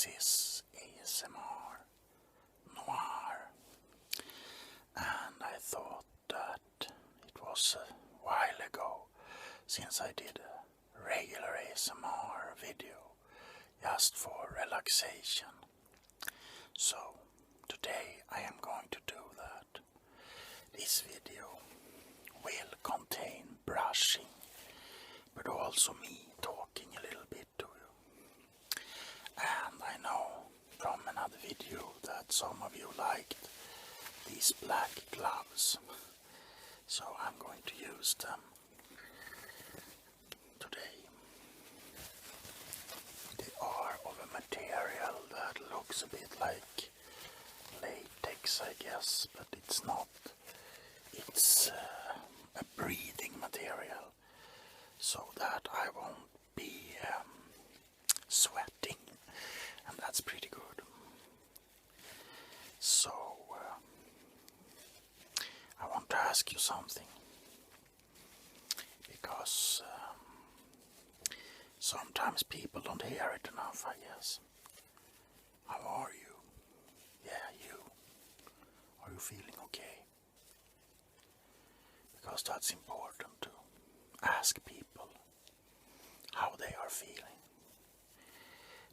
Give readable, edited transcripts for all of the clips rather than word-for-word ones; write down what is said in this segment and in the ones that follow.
This is ASMR Noir, and I thought that it was a while ago since I did a regular ASMR video just for relaxation. So today I am going to do that. This video will contain brushing, but also me talking a little bit to you. And I know from another video that some of you liked these black gloves, so I'm going to use them today. They are of a material that looks a bit like latex, I guess, but it's not. It's a breathing material, so that I won't be sweating, and that's pretty good. So I want to ask you something, because sometimes people don't hear it enough, I guess. How are you? Yeah, you. Are you feeling okay? Because that's important to ask people how they are feeling.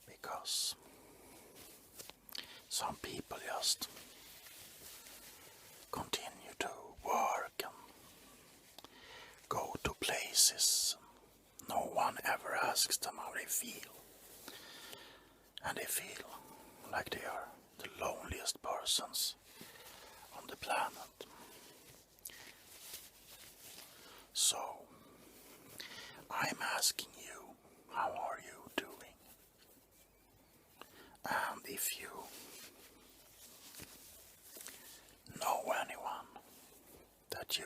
Because some people just continue to work and go to places. No one ever asks them how they feel. And they feel like they are the loneliest persons on the planet. So, I'm asking you, how are you doing? And if you know anyone that you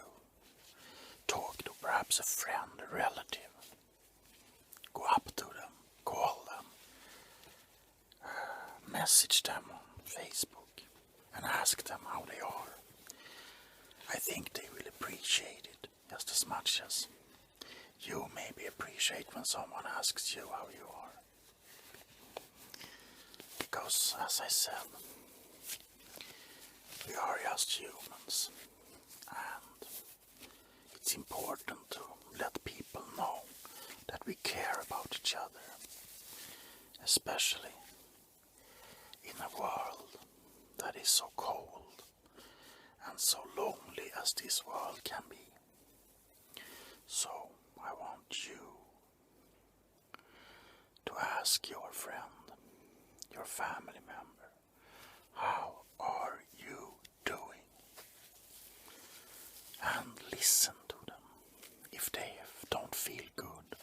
talk to, perhaps a friend, a relative, go up to them, call them, message them on Facebook and ask them how they are. I think they will appreciate it just as much as you maybe appreciate when someone asks you how you are. Because, as I said, we are just humans, and it's important to let people know that we care about each other, especially in a world that is so cold and so lonely as this world can be. So I want you to ask your friend, your family member, how are you doing? And listen to them. If they don't feel good,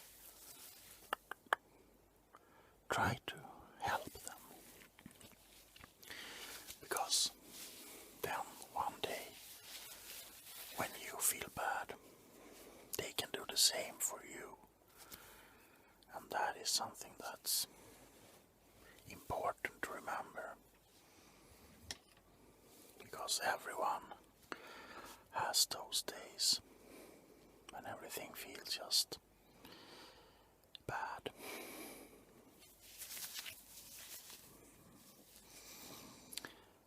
try to help them. Because then one day, when you feel bad, they can do the same for you. And that is something that's important to remember. Because everyone has those days when everything feels just bad.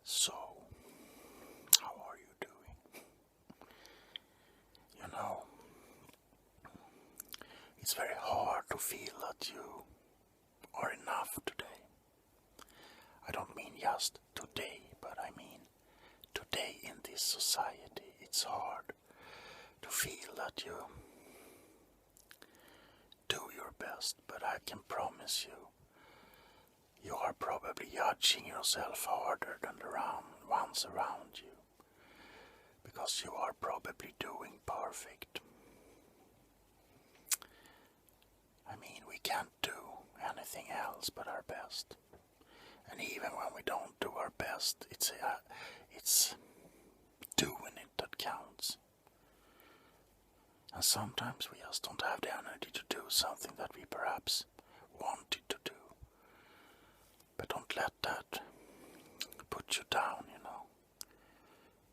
So, how are you doing? You know, it's very hard to feel that you are enough today. I don't mean just today, but I mean today in this society. It's hard to feel that you do your best, but I can promise you, you are probably judging yourself harder than the ones around you, because you are probably doing perfect. I mean, we can't do anything else but our best. And even when we don't do our best, it's doing it that counts. And sometimes we just don't have the energy to do something that we perhaps wanted to do. But don't let that put you down, you know.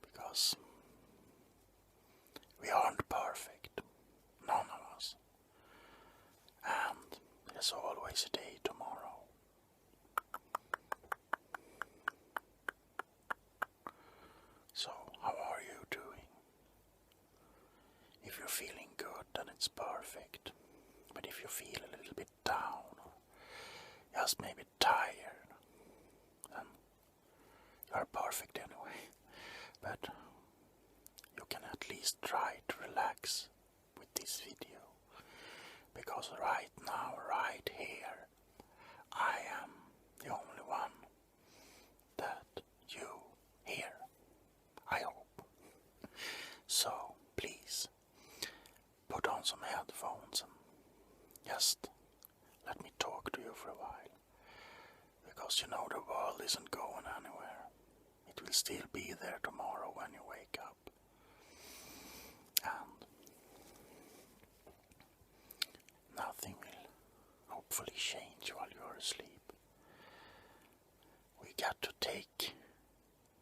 Because we aren't perfect. None of us. And there's always a day tomorrow. you're feeling good, then it's perfect. But if you feel a little bit down, or just maybe tired, then you're perfect anyway. But you can at least try to relax with this video, because right now, right here, I am the only one that you hear, I hope. So please put on some headphones and just let me talk to you for a while, because you know the world isn't going anywhere. It will still be there tomorrow when you wake up. And nothing will hopefully change while you're asleep. We got to take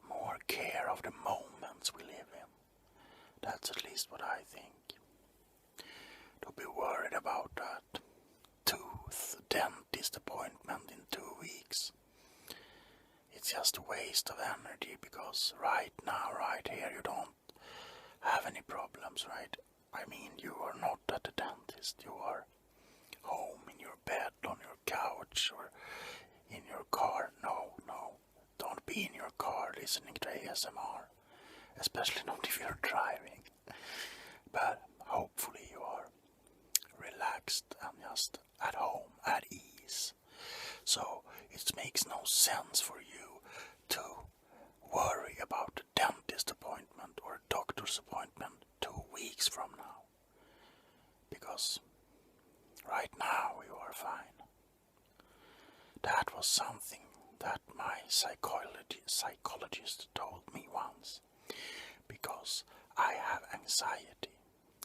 more care of the moments we live in. That's at least what I think. Don't be worried about that dentist appointment in 2 weeks. It's just a waste of energy, because right now, right here, you don't have any problems, right? I mean, you are not at the dentist. You are home in your bed, on your couch, or in your car. No, don't be in your car listening to ASMR, especially not if you're driving. But hopefully you are relaxed and just at home, at ease. So it makes no sense for you to worry about a dentist appointment or a doctor's appointment 2 weeks from now, because right now you are fine. That was something that my psychologist told me once, because I have anxiety.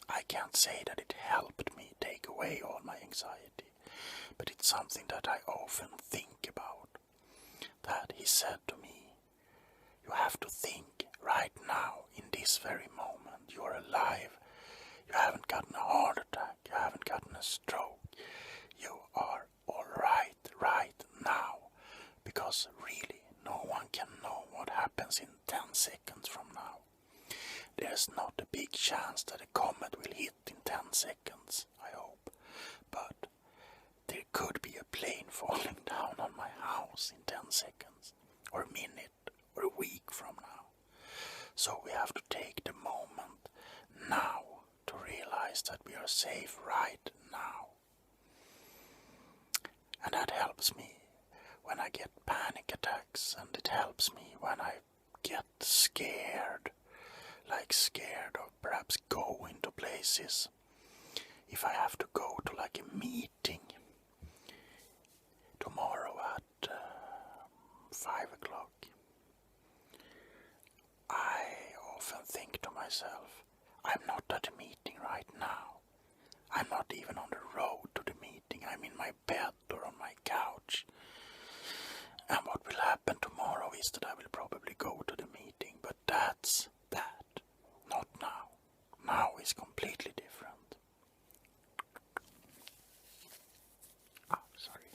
I can't say that it helped me take away all my anxiety, but it's something that I often think about. That he said to me, you have to think right now, in this very moment, you're alive. You haven't gotten a heart attack, you haven't gotten a stroke. You are alright right now, because really no one can know what happens in 10 seconds from now. There's not a big chance that a comet will hit in 10 seconds, I hope, but there could be a plane falling down on my house in 10 seconds, or a minute, or a week from now. So we have to take the moment now to realize that we are safe right now. And that helps me when I get panic attacks, and it helps me when I get scared, like scared of perhaps going to places. If I have to go to like a meeting tomorrow at 5 o'clock, I often think to myself, I'm not at a meeting right now. I'm not even on the road to the meeting. I'm in my bed or on my couch. And what will happen tomorrow is that I will probably go to the meeting, but that's that. Not now. Now is completely different. Sorry.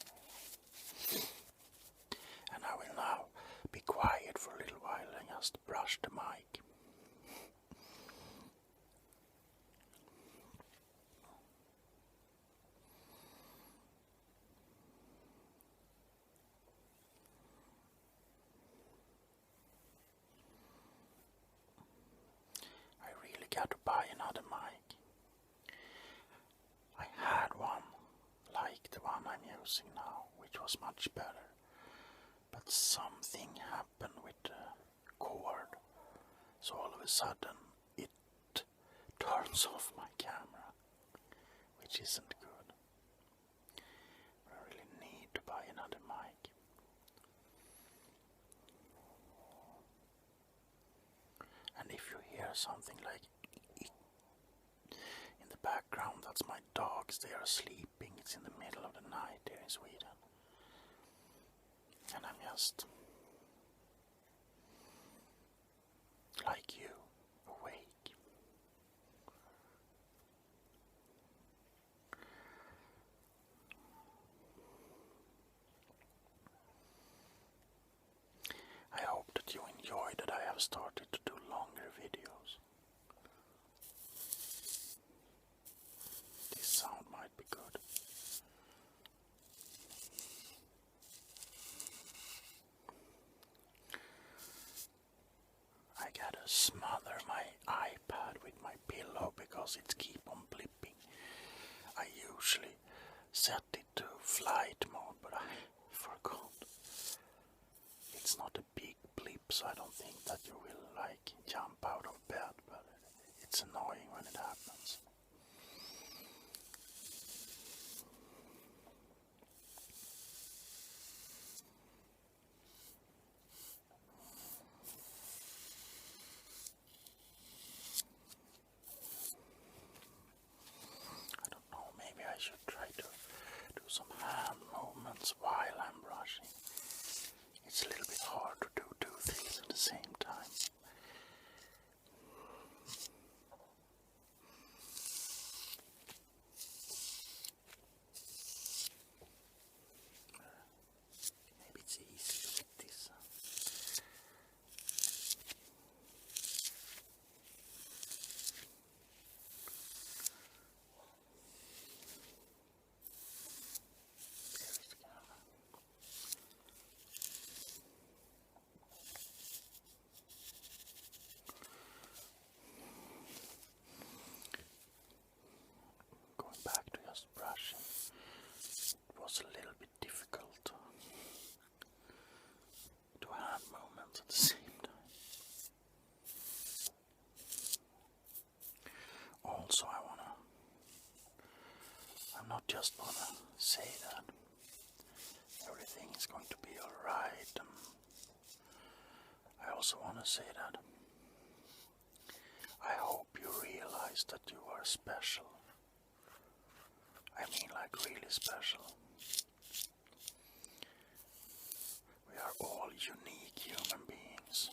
And I will now be quiet for a little while and just brush the mic. Got to buy another mic. I had one like the one I'm using now, which was much better, but something happened with the cord, so all of a sudden it turns off my camera, which isn't good. But I really need to buy another mic. And if you hear something like in the background, that's my dogs. They are sleeping. It's in the middle of the night here in Sweden. And I'm just like you, awake. I hope that you enjoy that I have started to do longer videos. smother my iPad with my pillow because it keeps on blipping. I usually set it to flight mode, but I forgot. It's not a big blip, so I don't think that you will like jump out of bed, but it's annoying when it happens. I don't know, maybe I should try to do some hand movements while I'm brushing. It's a little bit hard to do two things at the same time. Maybe it's easier with this. Going back to just brushing, it was a little bit difficult to do hand movements at the same time. Also, I'm not just gonna say that everything is going to be alright, and I also want to say that I hope you realize that you are special. I mean, like, really special. We are all unique human beings.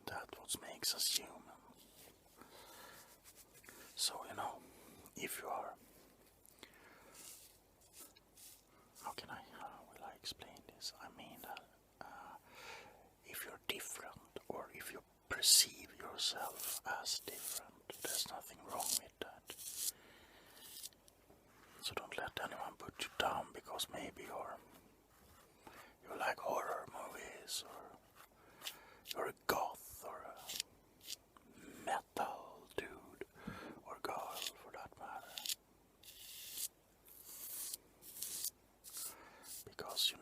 That's what makes us human. So, if you are... How will I explain this? I mean that if you're different, or if you perceive yourself as different, there's nothing wrong with that. So don't let anyone put you down because maybe you like horror movies, or you're a goth, or a metal dude, or girl for that matter. Because,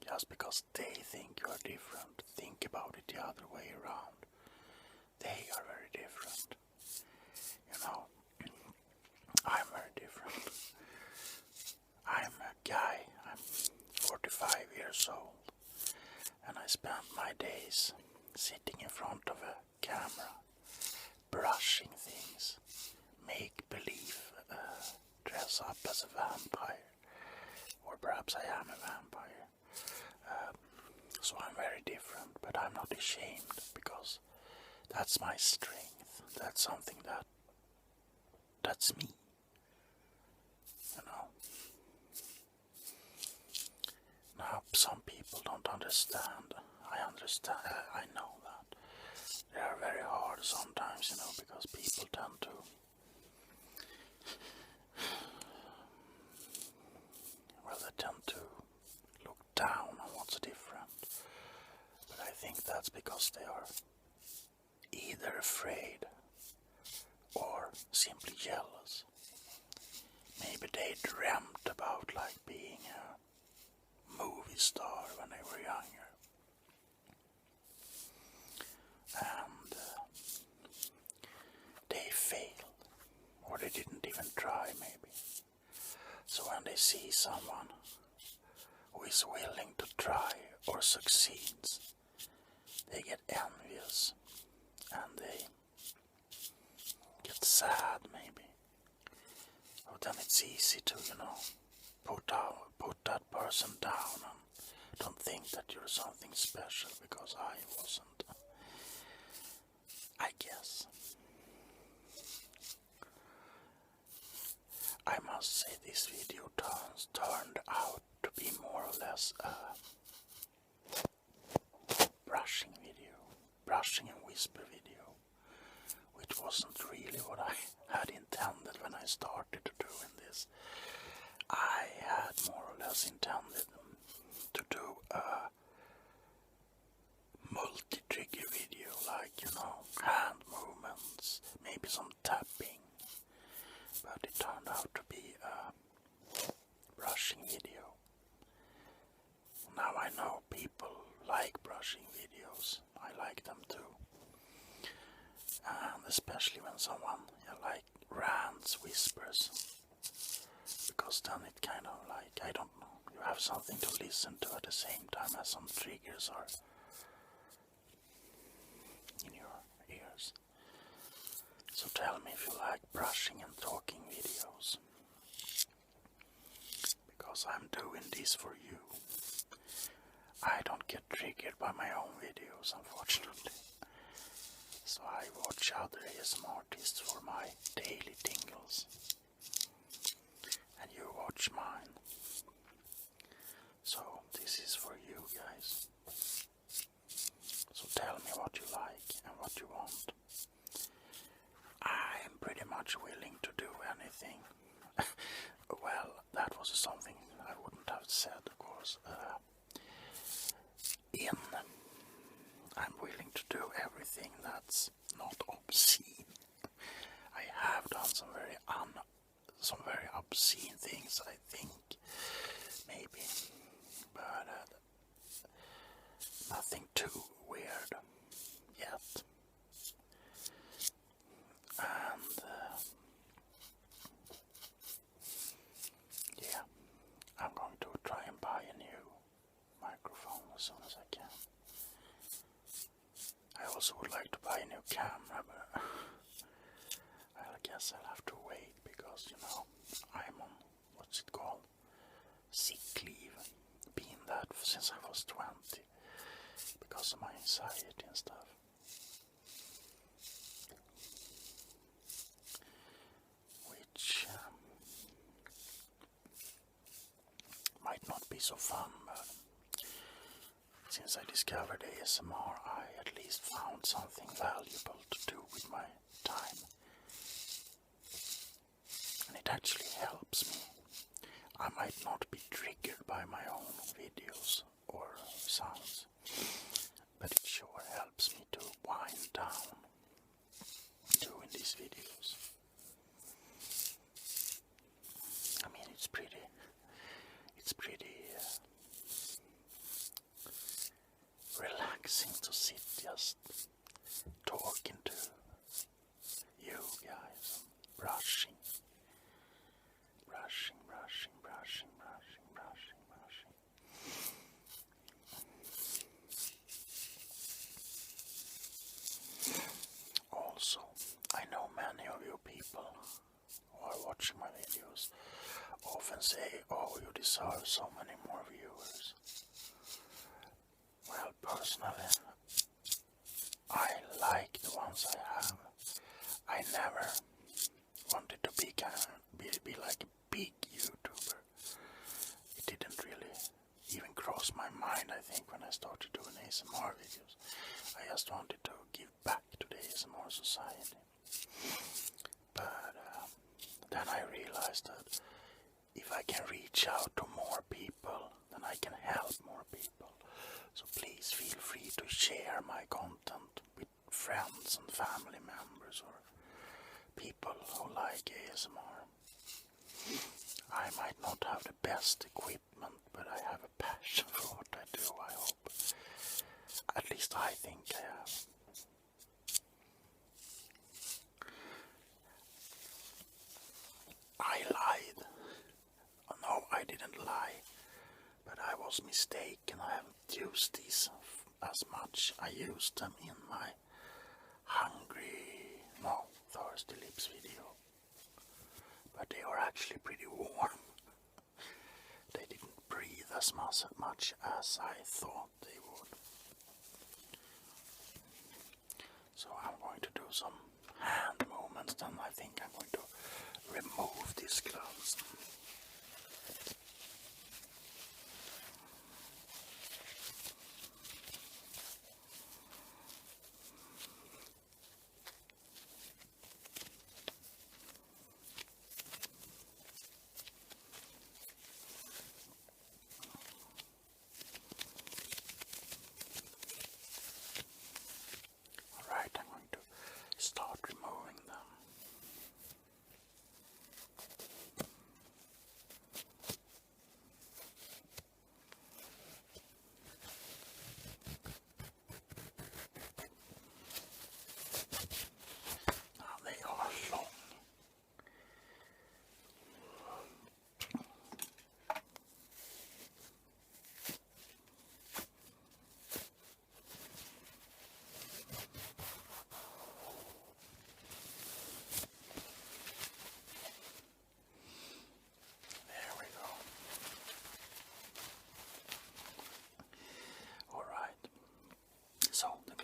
just because they think you are different, think about it the other way around. They are very different. I'm very different. I'm a guy, I'm 45 years old, and I spend my days sitting in front of a camera, brushing things, make believe, dress up as a vampire, or perhaps I am a vampire. So I'm very different, but I'm not ashamed, because that's my strength. That's something that's me. Now, some people don't understand. I understand. I know that. They are very hard sometimes, because people tend to look down on what's different. But I think that's because they are either afraid or simply jealous. Maybe they dreamt about being a movie star when they were younger. And they failed, or they didn't even try maybe. So when they see someone who is willing to try or succeeds, they get envious and they get sad maybe. But then it's easy to, put that person down and don't think that you're something special, because I wasn't. I guess. I must say this video turned out to be more or less a brushing and whisper video, which wasn't really what I had intended when I started doing this. I had more or less intended to do a multi-trigger video, like, hand movements, maybe some tapping, but it turned out to be a brushing video. Now I know people like brushing videos, I like them too, and especially when someone like rants, whispers, because then it kind of like, I don't know, you have something to listen to at the same time as some triggers are in your ears. So tell me if you like brushing and talking videos, because I'm doing this for you. I don't get triggered by my own videos, unfortunately. So I watch other ASMR artists for my daily tingles. And you watch mine. So this is for you guys. So tell me what you like and what you want. I am pretty much willing to do anything. Well, that was something I wouldn't have said, of course. I'm willing to do everything that's not obscene. I have done some very obscene things, I think, maybe, but nothing too weird yet. And yeah, I'm going to try and buy a new microphone as soon as I can. I also would like to buy a new camera, but I guess I'll have to wait because, I'm on, what's it called? Sick leave. Been that since I was 20 because of my anxiety and stuff. Which might not be so fun, but since I discovered ASMR, I at least found something valuable to do with my time. And it actually helps me. I might not be triggered by my own videos or sounds, but it sure helps me to wind down doing these videos. I mean, it's pretty relaxing to sit just talking to you guys, brushing. Also, I know many of you people who are watching my videos often say, oh, you deserve so many more viewers. Well, personally, I like the ones I have. I never wanted to be like a big YouTuber. It didn't really even cross my mind, I think, when I started doing ASMR videos. I just wanted to give back to the ASMR society. But then I realized that if I can reach out to more people, then I can help more people. So please feel free to share my content with friends and family members or people who like ASMR. I might not have the best equipment, but I have a passion for what I do, I hope. At least I think I have. I lied. No, I didn't lie. But I was mistaken. I haven't used these as much. I used them in my thirsty lips video. But they are actually pretty warm. They didn't breathe as much as I thought they would. So I'm going to do some hand movements, then I think I'm going to remove these gloves.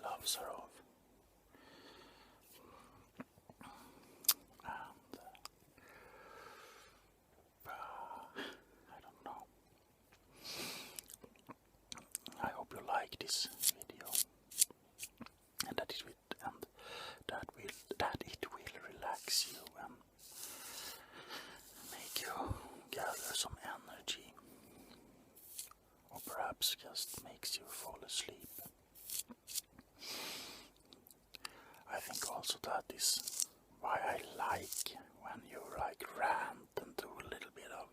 gloves are off. And I don't know. I hope you like this video, and that it will relax you and make you gather some energy, or perhaps just makes you fall asleep. I think also that is why I like when you like rant and do a little bit of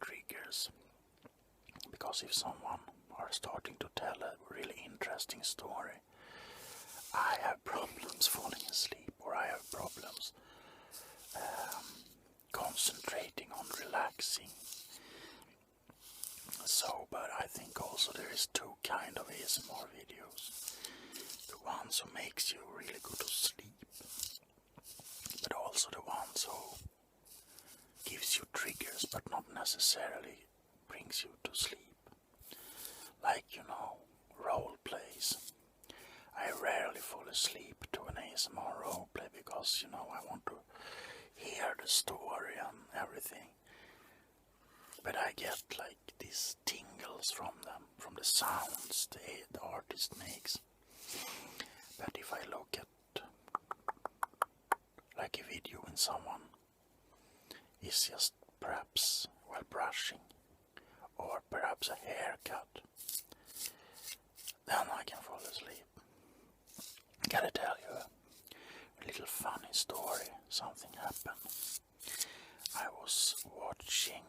triggers, because if someone are starting to tell a really interesting story, I have problems falling asleep, or I have problems concentrating on relaxing. So, but I think also there is two kind of ASMR videos. The ones who makes you really go to sleep, but also the ones who gives you triggers but not necessarily brings you to sleep. Like, role plays. I rarely fall asleep to an ASMR role play because, I want to hear the story and everything. But I get like these tingles from them, from the sounds the artist makes. But if I look at like a video when someone is just perhaps while brushing, or perhaps a haircut, then I can fall asleep. Gotta tell you a little funny story. Something happened. I was watching,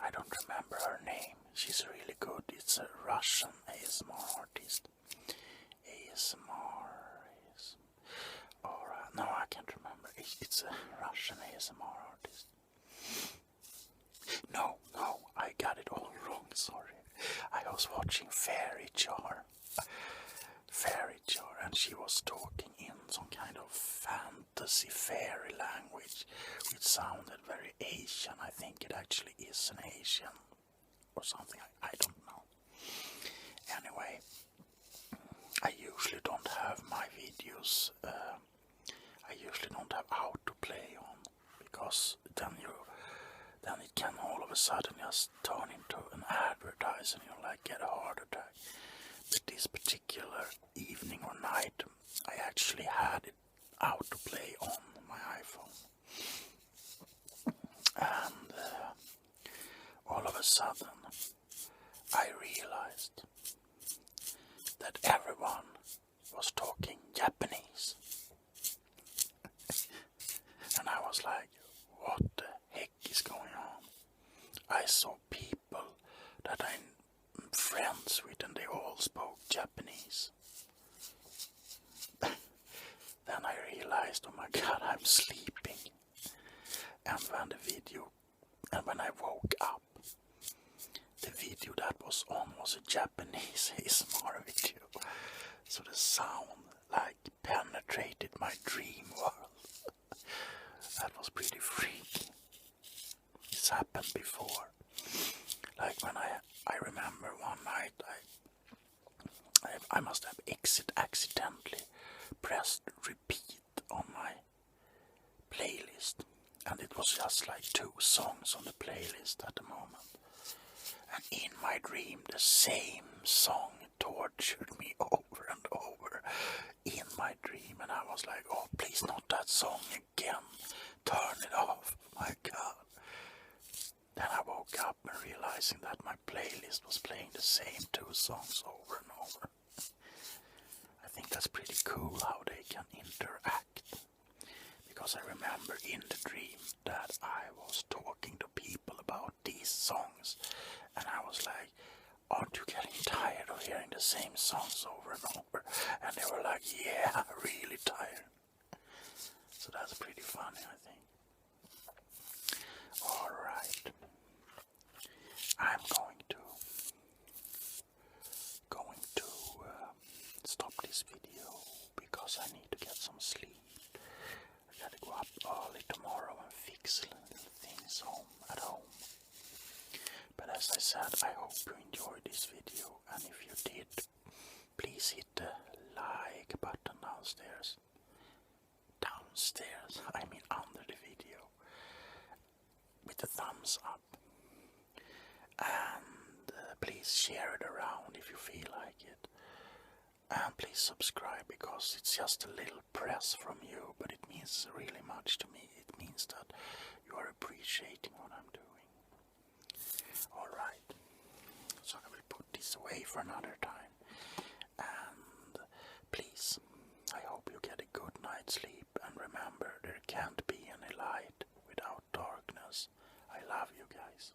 I don't remember her name. She's really good. It's a Russian ASMR artist. No, I can't remember. It's a Russian ASMR artist. No, I got it all wrong, sorry. I was watching Fairy Jar, and she was talking in some kind of fantasy fairy language, which sounded very Asian. I think it actually is an Asian or something, I don't know. Anyway, I usually don't have my videos, I usually don't have autoplay on, because then it can all of a sudden just turn into an advertise and you get a heart attack. But this particular evening or night, I actually had it autoplay on my iPhone. And all of a sudden, I realized that everyone was talking Japanese. And I was like, what the heck is going on? I saw people that I'm friends with and they all spoke Japanese. Then I realized, oh my god, I'm sleeping. And when I woke up, the video that was on was a Japanese ASMR video. So the sound penetrated my dream world. That was pretty freaky. It's happened before. Like when I remember one night I must have accidentally pressed repeat on my playlist, and it was just like 2 songs on the playlist at the moment. And in my dream the same song tortured me over and over in my dream, and I was like, oh please not that song again, turn it off, my god. Then I woke up and realizing that my playlist was playing the same 2 songs over and over. I think that's pretty cool how they can interact, because I remember in the dream that I was talking to people about these songs, and I was like, aren't you getting tired of hearing the same songs over and over? And they were like, yeah, really tired. So that's pretty funny, I think. Alright. I'm going to stop this video because I need to get some sleep. I gotta go up early tomorrow and fix little things at home. But as I said, I hope you enjoyed this video, and if you did, please hit the like button downstairs. I mean under the video, with the thumbs up. And please share it around if you feel like it. And please subscribe, because it's just a little press from you, but it means really much to me. It means that you are appreciating what I'm doing. Alright, so I will put this away for another time. And please, I hope you get a good night's sleep, and remember, there can't be any light without darkness. I love you guys.